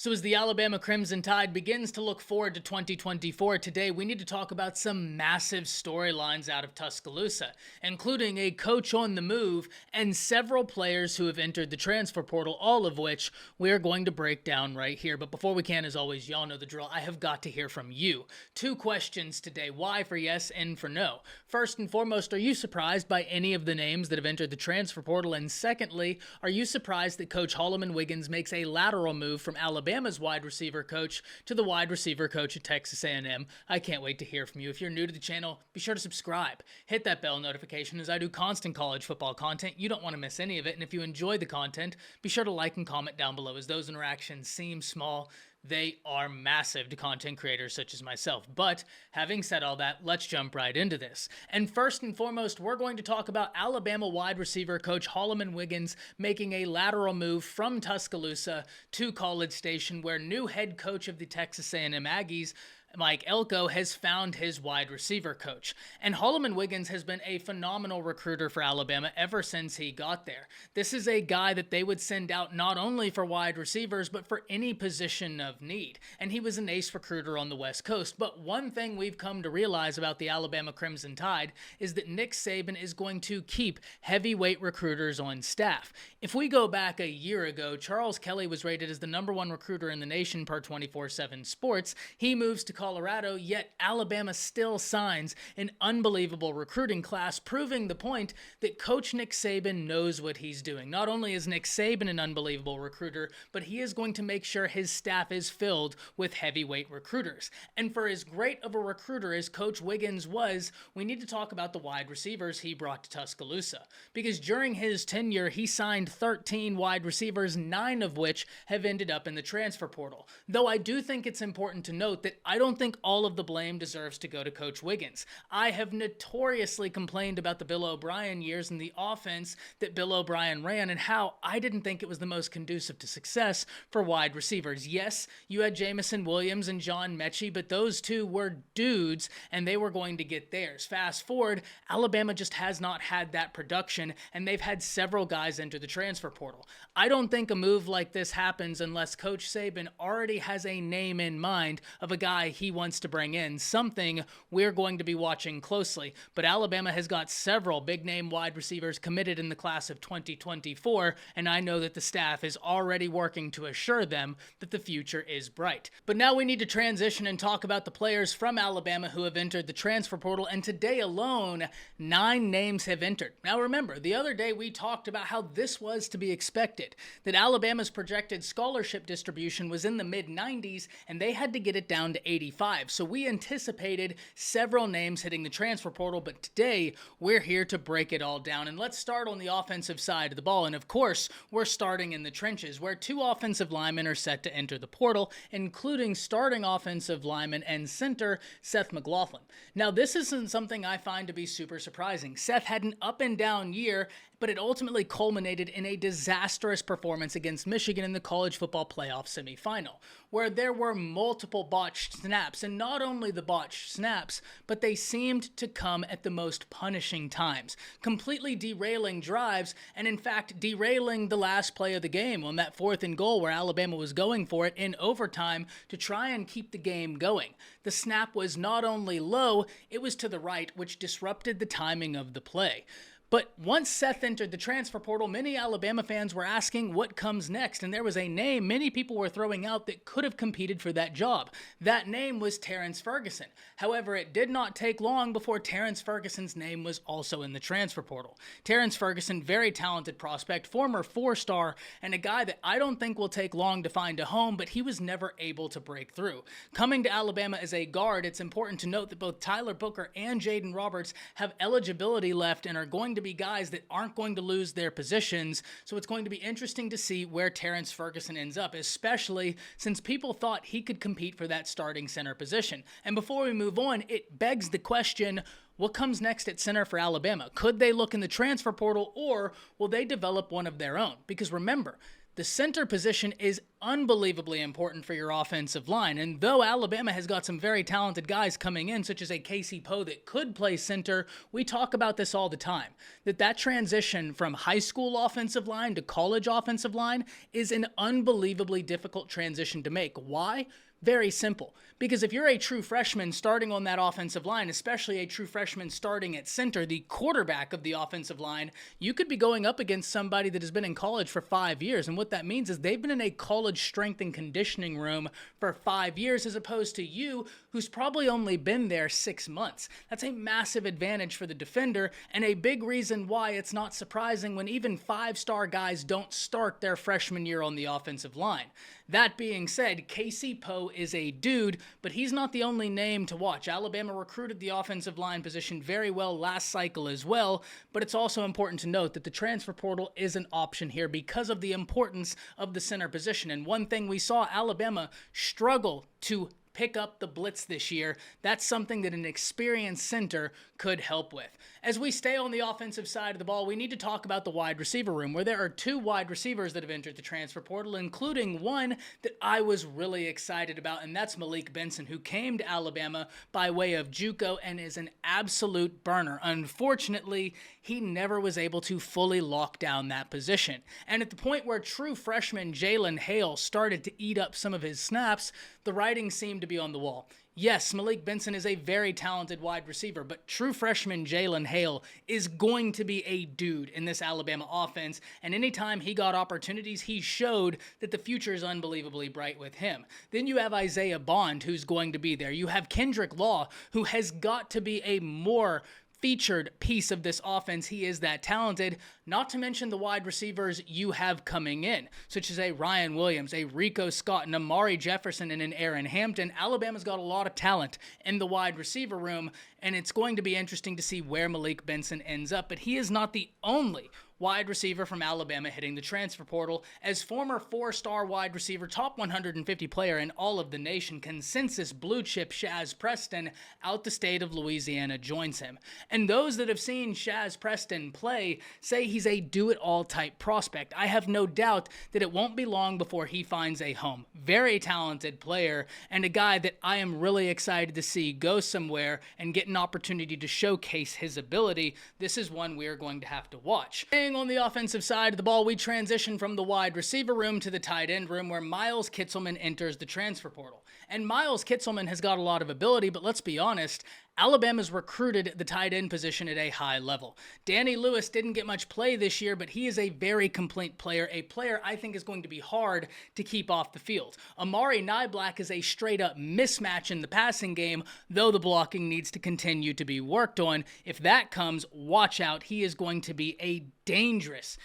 So as the Alabama Crimson Tide begins to look forward to 2024, today we need to talk about some massive storylines out of Tuscaloosa, including a coach on the move and several players who have entered the transfer portal, all of which we are going to break down right here. But before we can, as always, y'all know the drill. I have got to hear from you. Two questions today, why for yes and for no. First and foremost, are you surprised by any of the names that have entered the transfer portal? And secondly, are you surprised that Coach Holomon Wiggins makes a lateral move from Alabama's wide receiver coach to the wide receiver coach at Texas A&M? I can't wait to hear from you. If you're new to the channel, be sure to subscribe. Hit that bell notification as I do constant college football content. You don't want to miss any of it. And if you enjoy the content, be sure to like and comment down below. As those interactions seem small, they are massive to content creators such as myself. But having said all that, let's jump right into this. And first and foremost, we're going to talk about Alabama wide receiver coach Holomon Wiggins making a lateral move from Tuscaloosa to College Station, where new head coach of the Texas A&M Aggies, Mike Elko, has found his wide receiver coach. And Holomon Wiggins has been a phenomenal recruiter for Alabama ever since he got there. This is a guy that they would send out not only for wide receivers, but for any position of need. And he was an ace recruiter on the West Coast. But one thing we've come to realize about the Alabama Crimson Tide is that Nick Saban is going to keep heavyweight recruiters on staff. If we go back a year ago, Charles Kelly was rated as the #1 recruiter in the nation per 24/7 Sports. He moves to Colorado, yet Alabama still signs an unbelievable recruiting class, proving the point that Coach Nick Saban knows what he's doing. Not only is Nick Saban an unbelievable recruiter, but he is going to make sure his staff is filled with heavyweight recruiters. And for as great of a recruiter as Coach Wiggins was, we need to talk about the wide receivers he brought to Tuscaloosa. Because during his tenure, he signed 13 wide receivers, 9 of which have ended up in the transfer portal. Though I do think it's important to note that I don't think all of the blame deserves to go to Coach Wiggins. I have notoriously complained about the Bill O'Brien years and the offense that Bill O'Brien ran and how I didn't think it was the most conducive to success for wide receivers. Yes, you had Jamison Williams and John Mechie, but those two were dudes and they were going to get theirs. Fast forward, Alabama just has not had that production and they've had several guys enter the transfer portal. I don't think a move like this happens unless Coach Saban already has a name in mind of a guy he wants to bring in, something we're going to be watching closely. But Alabama has got several big-name wide receivers committed in the class of 2024, and I know that the staff is already working to assure them that the future is bright. But now we need to transition and talk about the players from Alabama who have entered the transfer portal, and today alone, 9 names have entered. Now remember, the other day we talked about how this was to be expected, that Alabama's projected scholarship distribution was in the mid-90s, and they had to get it down to 85. So we anticipated several names hitting the transfer portal, but today we're here to break it all down. And let's start on the offensive side of the ball. And of course, we're starting in the trenches, where 2 offensive linemen are set to enter the portal, including starting offensive lineman and center Seth McLaughlin. Now, this isn't something I find to be super surprising. Seth had an up and down year, but it ultimately culminated in a disastrous performance against Michigan in the college football playoff semifinal, where there were multiple botched snaps, and not only the botched snaps, but they seemed to come at the most punishing times, completely derailing drives, and in fact derailing the last play of the game on that 4th and goal where Alabama was going for it in overtime to try and keep the game going. The snap was not only low, it was to the right, which disrupted the timing of the play. But once Seth entered the transfer portal, many Alabama fans were asking what comes next, and there was a name many people were throwing out that could have competed for that job. That name was Terrence Ferguson. However, it did not take long before Terrence Ferguson's name was also in the transfer portal. Terrence Ferguson, very talented prospect, former 4-star, and a guy that I don't think will take long to find a home, but he was never able to break through. Coming to Alabama as a guard, it's important to note that both Tyler Booker and Jaden Roberts have eligibility left and are going to be guys that aren't going to lose their positions, so it's going to be interesting to see where Terrence Ferguson ends up, especially since people thought he could compete for that starting center position. And before we move on, it begs the question, what comes next at center for Alabama? Could they look in the transfer portal, or will they develop one of their own? Because remember, the center position is unbelievably important for your offensive line. And though Alabama has got some very talented guys coming in, such as a Casey Poe that could play center, we talk about this all the time, that transition from high school offensive line to college offensive line is an unbelievably difficult transition to make. Why? Very simple. Because if you're a true freshman starting on that offensive line, especially a true freshman starting at center, the quarterback of the offensive line, you could be going up against somebody that has been in college for 5 years. And what that means is they've been in a college strength and conditioning room for 5 years, as opposed to you, who's probably only been there 6 months. That's a massive advantage for the defender, and a big reason why it's not surprising when even 5-star guys don't start their freshman year on the offensive line. That being said, Casey Poe is a dude, but he's not the only name to watch. Alabama recruited the offensive line position very well last cycle as well, but it's also important to note that the transfer portal is an option here because of the importance of the center position. And one thing we saw Alabama struggle to pick up the blitz this year, that's something that an experienced center could help with. As we stay on the offensive side of the ball, we need to talk about the wide receiver room, where there are 2 wide receivers that have entered the transfer portal, including one that I was really excited about, and that's Malik Benson, who came to Alabama by way of JUCO and is an absolute burner. Unfortunately, he never was able to fully lock down that position. And at the point where true freshman Jalen Hale started to eat up some of his snaps, the writing seemed to be on the wall. Yes, Malik Benson is a very talented wide receiver, but true freshman Jalen Hale is going to be a dude in this Alabama offense, and anytime he got opportunities, he showed that the future is unbelievably bright with him. Then you have Isaiah Bond, who's going to be there. You have Kendrick Law, who has got to be a more featured piece of this offense. He is that talented, not to mention the wide receivers you have coming in, such as a Ryan Williams, a Rico Scott, an Amari Jefferson, and an Aaron Hampton. Alabama's got a lot of talent in the wide receiver room, and it's going to be interesting to see where Malik Benson ends up, but he is not the only wide receiver from Alabama hitting the transfer portal, as former 4-star wide receiver, top 150 player in all of the nation, consensus blue chip Shaz Preston out the state of Louisiana joins him. And those that have seen Shaz Preston play say he's a do-it-all type prospect. I have no doubt that it won't be long before he finds a home. Very talented player, and a guy that I am really excited to see go somewhere and get an opportunity to showcase his ability. This is one we're going to have to watch. On the offensive side of the ball, we transition from the wide receiver room to the tight end room, where Miles Kitselman enters the transfer portal. And Miles Kitselman has got a lot of ability, but let's be honest, Alabama's recruited the tight end position at a high level. Danny Lewis didn't get much play this year, but he is a very complete player, a player I think is going to be hard to keep off the field. Amari Niblack is a straight-up mismatch in the passing game, though the blocking needs to continue to be worked on. If that comes, watch out. He is going to be a dangerous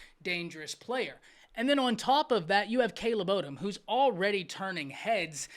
player. And then on top of that, you have Caleb Odom, who's already turning heads.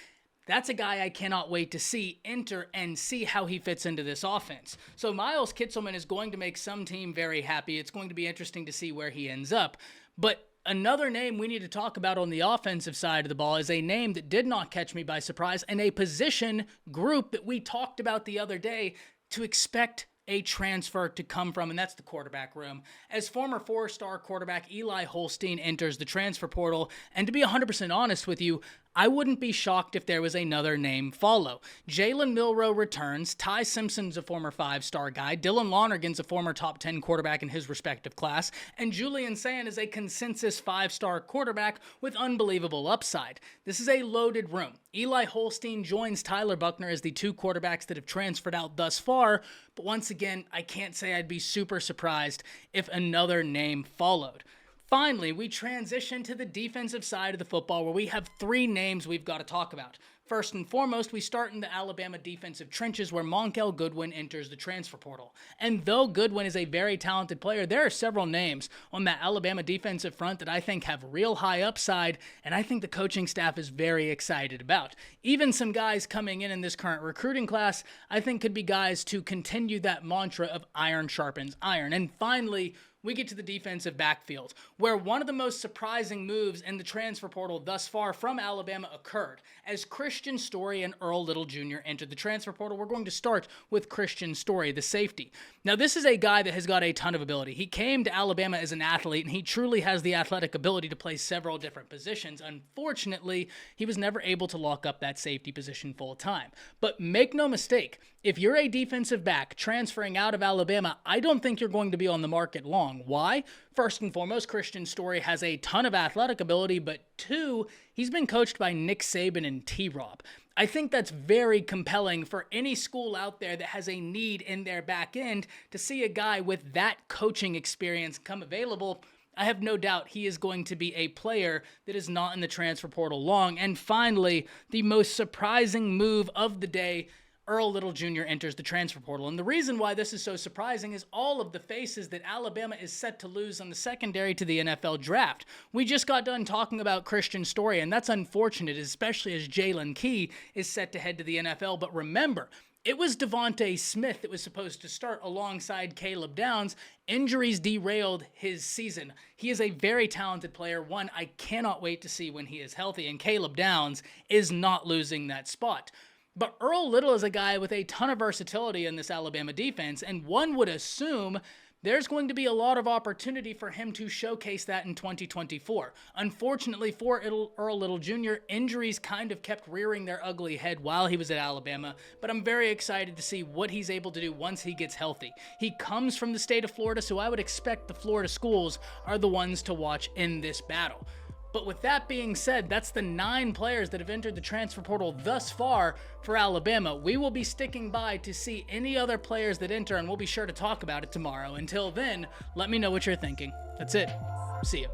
That's a guy I cannot wait to see enter and see how he fits into this offense. So Miles Kitselman is going to make some team very happy. It's going to be interesting to see where he ends up. But another name we need to talk about on the offensive side of the ball is a name that did not catch me by surprise, and a position group that we talked about the other day to expect a transfer to come from, and that's the quarterback room. As former 4-star quarterback Eli Holstein enters the transfer portal, and to be 100% honest with you, I wouldn't be shocked if there was another name follow. Jalen Milroe returns, Ty Simpson's a former 5-star guy, Dylan Lonergan's a former top 10 quarterback in his respective class, and Julian Sand is a consensus 5-star quarterback with unbelievable upside. This is a loaded room. Eli Holstein joins Tyler Buckner as the 2 quarterbacks that have transferred out thus far, but once again, I can't say I'd be super surprised if another name followed. Finally, we transition to the defensive side of the football, where we have 3 names we've got to talk about. First and foremost, we start in the Alabama defensive trenches, where Monkel Goodwin enters the transfer portal. And though Goodwin is a very talented player, there are several names on that Alabama defensive front that I think have real high upside, and I think the coaching staff is very excited about. Even some guys coming in this current recruiting class, I think could be guys to continue that mantra of iron sharpens iron. And finally, we get to the defensive backfield, where one of the most surprising moves in the transfer portal thus far from Alabama occurred. As Christian Story and Earl Little Jr. entered the transfer portal, we're going to start with Christian Story, the safety. Now, this is a guy that has got a ton of ability. He came to Alabama as an athlete, and he truly has the athletic ability to play several different positions. Unfortunately, he was never able to lock up that safety position full time. But make no mistake, if you're a defensive back transferring out of Alabama, I don't think you're going to be on the market long. Why? First and foremost, Christian Story has a ton of athletic ability, but two, he's been coached by Nick Saban and T-Rob. I think that's very compelling for any school out there that has a need in their back end to see a guy with that coaching experience come available. I have no doubt he is going to be a player that is not in the transfer portal long. And finally, the most surprising move of the day, Earl Little Jr. enters the transfer portal. And the reason why this is so surprising is all of the faces that Alabama is set to lose on the secondary to the NFL draft. We just got done talking about Christian Story, and that's unfortunate, especially as Jalen Key is set to head to the NFL. But remember, it was Devontae Smith that was supposed to start alongside Caleb Downs. Injuries derailed his season. He is a very talented player, one I cannot wait to see when he is healthy, and Caleb Downs is not losing that spot. But Earl Little is a guy with a ton of versatility in this Alabama defense, and one would assume there's going to be a lot of opportunity for him to showcase that in 2024. Unfortunately for Earl Little Jr., injuries kind of kept rearing their ugly head while he was at Alabama, but I'm very excited to see what he's able to do once he gets healthy. He comes from the state of Florida, so I would expect the Florida schools are the ones to watch in this battle. But with that being said, that's the 9 players that have entered the transfer portal thus far for Alabama. We will be sticking by to see any other players that enter, and we'll be sure to talk about it tomorrow. Until then, let me know what you're thinking. That's it. See ya.